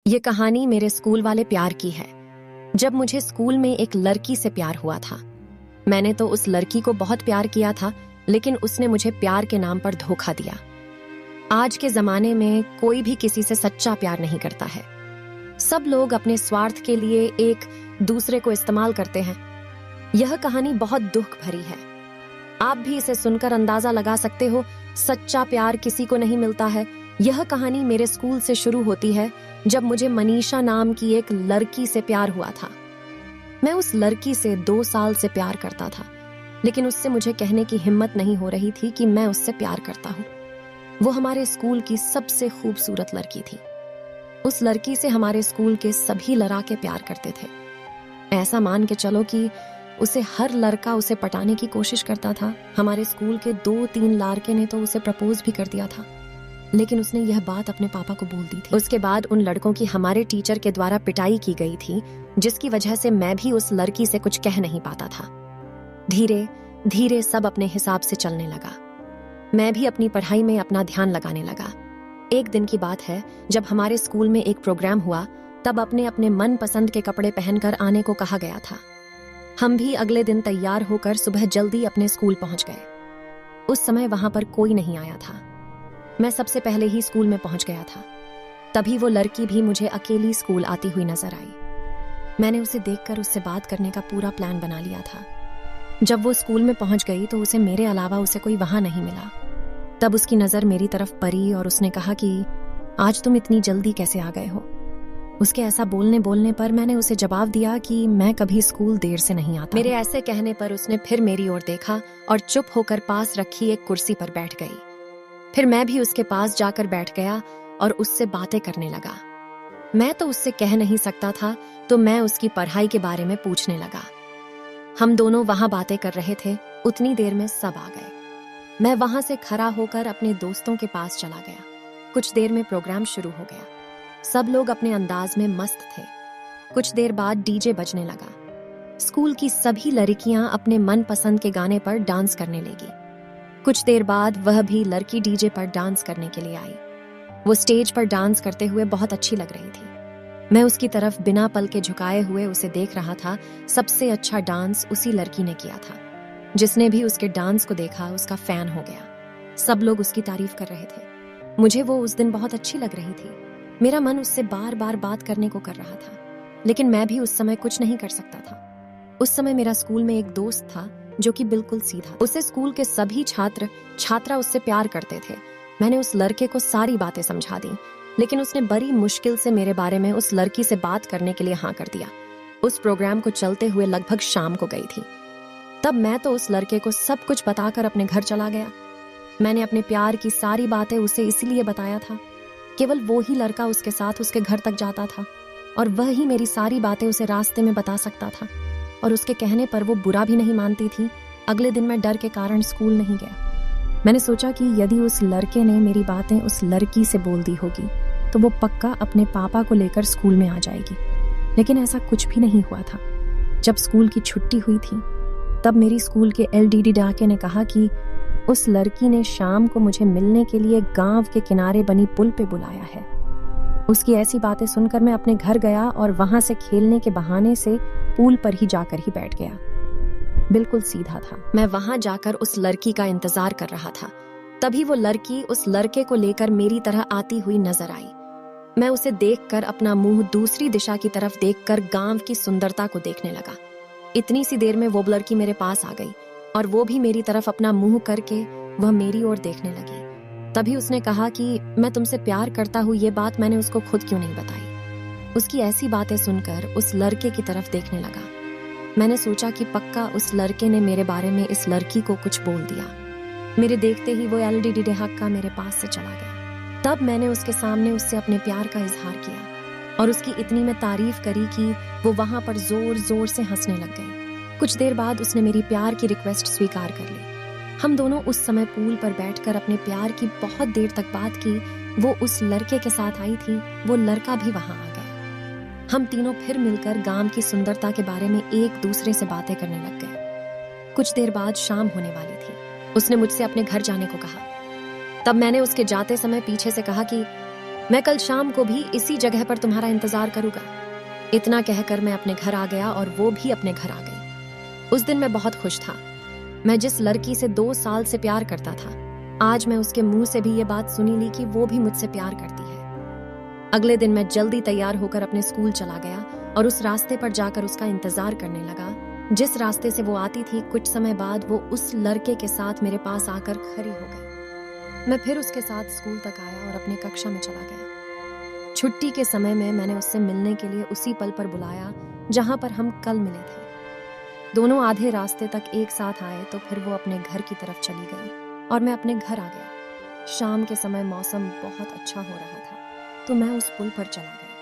ये कहानी मेरे स्कूल वाले प्यार की है। जब मुझे स्कूल में एक लड़की से प्यार हुआ था। मैंने तो उस लड़की को बहुत प्यार किया था, लेकिन उसने मुझे प्यार के नाम पर धोखा दिया। आज के जमाने में कोई भी किसी से सच्चा प्यार नहीं करता है। सब लोग अपने स्वार्थ के लिए एक दूसरे को इस्तेमाल करते हैं। यह कहानी बहुत दुख भरी है। आप भी इसे सुनकर अंदाजा लगा सकते हो, सच्चा प्यार किसी को नहीं मिलता है। यह कहानी मेरे स्कूल से शुरू होती है, जब मुझे मनीषा नाम की एक लड़की से प्यार हुआ था। मैं उस लड़की से 2 साल से प्यार करता था, लेकिन उससे मुझे कहने की हिम्मत नहीं हो रही थी कि मैं उससे प्यार करता हूँ। वो हमारे स्कूल की सबसे खूबसूरत लड़की थी। उस लड़की से हमारे स्कूल के सभी लड़के प्यार करते थे। ऐसा मान के चलो कि उसे हर लड़का उसे पटाने की कोशिश करता था। हमारे स्कूल के 2-3 लड़के ने तो उसे प्रपोज भी कर दिया था, लेकिन उसने यह बात अपने पापा को बोल दी थी। उसके बाद उन लड़कों की हमारे टीचर के द्वारा पिटाई की गई थी, जिसकी वजह से मैं भी उस लड़की से कुछ कह नहीं पाता था। धीरे धीरे सब अपने हिसाब से चलने लगा। मैं भी अपनी पढ़ाई में अपना ध्यान लगाने लगा। एक दिन की बात है, जब हमारे स्कूल में एक प्रोग्राम हुआ, तब अपने अपने मनपसंद के कपड़े पहनकर आने को कहा गया था। हम भी अगले दिन तैयार होकर सुबह जल्दी अपने स्कूल पहुंच गए। उस समय वहां पर कोई नहीं आया था। मैं सबसे पहले ही स्कूल में पहुंच गया था। तभी वो लड़की भी मुझे अकेली स्कूल आती हुई नजर आई। मैंने उसे देखकर उससे बात करने का पूरा प्लान बना लिया था। जब वो स्कूल में पहुंच गई तो उसे मेरे अलावा उसे कोई वहां नहीं मिला। तब उसकी नजर मेरी तरफ पड़ी और उसने कहा कि आज तुम इतनी जल्दी कैसे आ गए हो। उसके ऐसा बोलने पर मैंने उसे जवाब दिया कि मैं कभी स्कूल देर से नहीं आता। मेरे ऐसे कहने पर उसने फिर मेरी ओर देखा और चुप होकर पास रखी एक कुर्सी पर बैठ गई। फिर मैं भी उसके पास जाकर बैठ गया और उससे बातें करने लगा। मैं तो उससे कह नहीं सकता था, तो मैं उसकी पढ़ाई के बारे में पूछने लगा। हम दोनों वहां बातें कर रहे थे। उतनी देर में सब आ गए। मैं वहां से खड़ा होकर अपने दोस्तों के पास चला गया। कुछ देर में प्रोग्राम शुरू हो गया। सब लोग अपने अंदाज में मस्त थे। कुछ देर बाद डीजे बजने लगा। स्कूल की सभी लड़कियां अपने मनपसंद के गाने पर डांस करने लगी। कुछ देर बाद वह भी लड़की डीजे पर डांस करने के लिए आई। वो स्टेज पर डांस करते हुए बहुत अच्छी लग रही थी। मैं उसकी तरफ बिना पल के झुकाए हुए उसे देख रहा था। सबसे अच्छा डांस उसी लड़की ने किया था। जिसने भी उसके डांस को देखा उसका फैन हो गया। सब लोग उसकी तारीफ कर रहे थे। मुझे वो उस दिन बहुत अच्छी लग रही थी। मेरा मन उससे बार बार बात करने को कर रहा था, लेकिन मैं भी उस समय कुछ नहीं कर सकता था। उस समय मेरा स्कूल में एक दोस्त था जो कि बिल्कुल सीधा। उसे स्कूल के सभी छात्रा उससे प्यार करते थे। मैंने उस लड़के को सारी बातें समझा दी, लेकिन उसने बड़ी मुश्किल से मेरे बारे में उस लड़की से बात करने के लिए हाँ कर दिया। उस प्रोग्राम को चलते हुए लगभग शाम को गई थी। तब मैं तो उस लड़के को सब कुछ बताकर अपने घर चला गया। मैंने अपने प्यार की सारी बातें उसे इसलिए बताया था, केवल वो ही लड़का उसके साथ उसके घर तक जाता था और वह ही मेरी सारी बातें उसे रास्ते में बता सकता था। और उसके कहने पर वो बुरा भी नहीं मानती थी। अगले दिन मैं डर के कारण स्कूल नहीं गया। मैंने सोचा कि यदि उस लड़के ने मेरी बातें उस लड़की से बोल दी होगी तो वो पक्का अपने पापा को लेकर स्कूल में आ जाएगी, लेकिन ऐसा कुछ भी नहीं हुआ था। जब स्कूल की छुट्टी हुई थी, तब मेरी स्कूल के LDD डाके ने कहा कि उस लड़की ने शाम को मुझे मिलने के लिए गांव के किनारे बनी पुल पे बुलाया है। उसकी ऐसी बातें सुनकर मैं अपने घर गया और वहां से खेलने के बहाने से पुल पर ही जाकर ही बैठ गया। बिल्कुल सीधा था। मैं वहां जाकर उस लड़की का इंतजार कर रहा था। तभी वो लड़की उस लड़के को लेकर मेरी तरह आती हुई नजर आई। मैं उसे देखकर अपना मुंह दूसरी दिशा की तरफ देखकर गांव की सुंदरता को देखने लगा। इतनी सी देर में वो लड़की मेरे पास आ गई और वो भी मेरी तरफ अपना मुंह करके वह मेरी ओर देखने लगी। तभी उसने कहा कि मैं तुमसे प्यार करता हूँ, ये बात मैंने उसको खुद क्यों नहीं बताई। उसकी ऐसी बातें सुनकर उस लड़के की तरफ देखने लगा। मैंने सोचा कि पक्का उस लड़के ने मेरे बारे में इस लड़की को कुछ बोल दिया। मेरे देखते ही वो LDD डाका मेरे पास से चला गया। तब मैंने उसके सामने उससे अपने प्यार का इजहार किया और उसकी इतनी मैं तारीफ करी कि वो वहां पर जोर जोर से हंसने लग गई। कुछ देर बाद उसने मेरी प्यार की रिक्वेस्ट स्वीकार कर ली। हम दोनों उस समय पूल पर बैठकर अपने प्यार की बहुत देर तक बात की। वो उस लड़के के साथ आई थी, वो लड़का भी वहां आ गया। हम तीनों फिर मिलकर गांव की सुंदरता के बारे में एक दूसरे से बातें करने लग गए। कुछ देर बाद शाम होने वाली थी। उसने मुझसे अपने घर जाने को कहा। तब मैंने उसके जाते समय पीछे से कहा कि मैं कल शाम को भी इसी जगह पर तुम्हारा इंतजार करूंगा। इतना कहकर मैं अपने घर आ गया और वो भी अपने घर आ गई। उस दिन मैं बहुत खुश था। मैं जिस लड़की से 2 साल से प्यार करता था, आज मैं उसके मुंह से भी ये बात सुनी ली कि वो भी मुझसे प्यार करती है। अगले दिन मैं जल्दी तैयार होकर अपने स्कूल चला गया और उस रास्ते पर जाकर उसका इंतजार करने लगा। जिस रास्ते से वो आती थी, कुछ समय बाद वो उस लड़के के साथ मेरे पास आकर खड़ी हो गई। मैं फिर उसके साथ स्कूल तक आया और अपने कक्षा में चला गया। छुट्टी के समय में मैंने उससे मिलने के लिए उसी पल पर बुलाया जहां पर हम कल मिले थे। दोनों आधे रास्ते तक एक साथ आए तो फिर वो अपने घर की तरफ चली गई और मैं अपने घर आ गया। शाम के समय मौसम बहुत अच्छा हो रहा था तो मैं उस पुल पर चला गया।